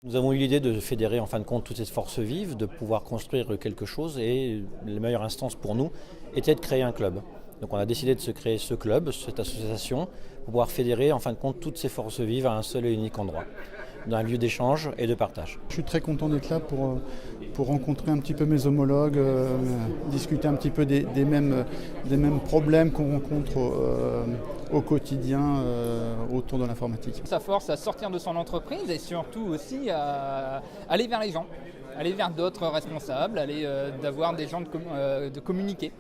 Nous avons eu l'idée de fédérer en fin de compte toutes ces forces vives, de pouvoir construire quelque chose et la meilleure instance pour nous était de créer un club. Donc on a décidé de se créer ce club, cette association, pour pouvoir fédérer en fin de compte toutes ces forces vives à un seul et unique endroit, dans un lieu d'échange et de partage. Je suis très content d'être là pour rencontrer un petit peu mes homologues, discuter un petit peu des mêmes problèmes qu'on rencontre au quotidien autour de l'informatique. Ça force à sortir de son entreprise et surtout aussi à aller vers les gens, aller vers d'autres responsables, d'avoir des gens de communiquer,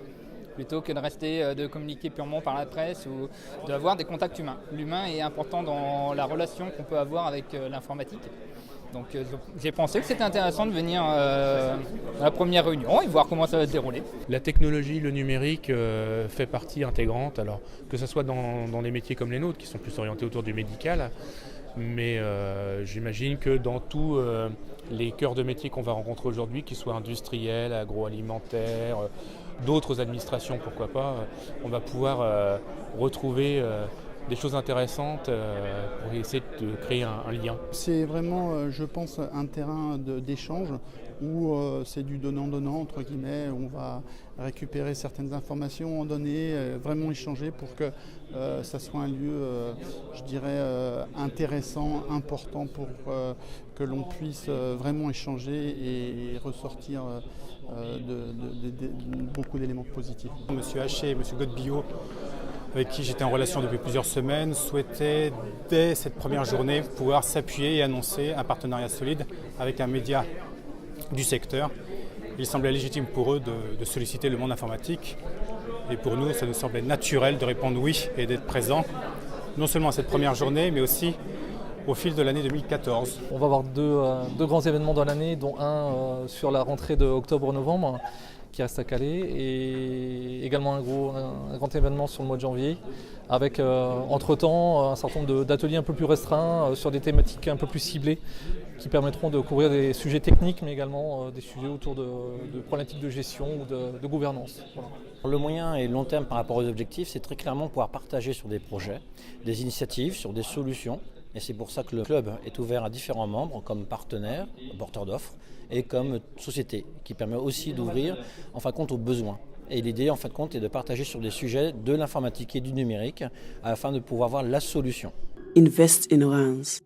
plutôt que de rester de communiquer purement par la presse ou d'avoir des contacts humains. L'humain est important dans la relation qu'on peut avoir avec l'informatique. Donc j'ai pensé que c'était intéressant de venir à la première réunion et voir comment ça va se dérouler. La technologie, le numérique fait partie intégrante, alors que ce soit dans des métiers comme les nôtres, qui sont plus orientés autour du médical, mais j'imagine que dans tous les cœurs de métier qu'on va rencontrer aujourd'hui, qu'ils soient industriels, agroalimentaires, d'autres administrations, pourquoi pas, on va pouvoir retrouver des choses intéressantes pour essayer de créer un lien. C'est vraiment, je pense, un terrain d'échange où c'est du donnant-donnant, entre guillemets. On va récupérer certaines informations, en donner, vraiment échanger pour que ça soit un lieu, je dirais, intéressant, important pour que l'on puisse vraiment échanger et ressortir beaucoup d'éléments positifs. Monsieur Haché et Monsieur Godbillot, avec qui j'étais en relation depuis plusieurs semaines, souhaitaient dès cette première journée pouvoir s'appuyer et annoncer un partenariat solide avec un média du secteur. Il semblait légitime pour eux de solliciter le monde informatique et pour nous, ça nous semblait naturel de répondre oui et d'être présent, non seulement à cette première journée, mais aussi au fil de l'année 2014. On va avoir deux grands événements dans l'année, dont un sur la rentrée de octobre-novembre, qui reste à Calais, et également un grand événement sur le mois de janvier, avec entre-temps un certain nombre d'ateliers un peu plus restreints sur des thématiques un peu plus ciblées, qui permettront de couvrir des sujets techniques, mais également des sujets autour de problématiques de gestion ou de gouvernance. Voilà. Le moyen et long terme par rapport aux objectifs, c'est très clairement pouvoir partager sur des projets, des initiatives, sur des solutions. Et c'est pour ça que le club est ouvert à différents membres comme partenaires, porteurs d'offres et comme société, qui permet aussi d'ouvrir en fin de compte aux besoins. Et l'idée en fin de compte est de partager sur des sujets de l'informatique et du numérique afin de pouvoir voir la solution. Invest in Orange.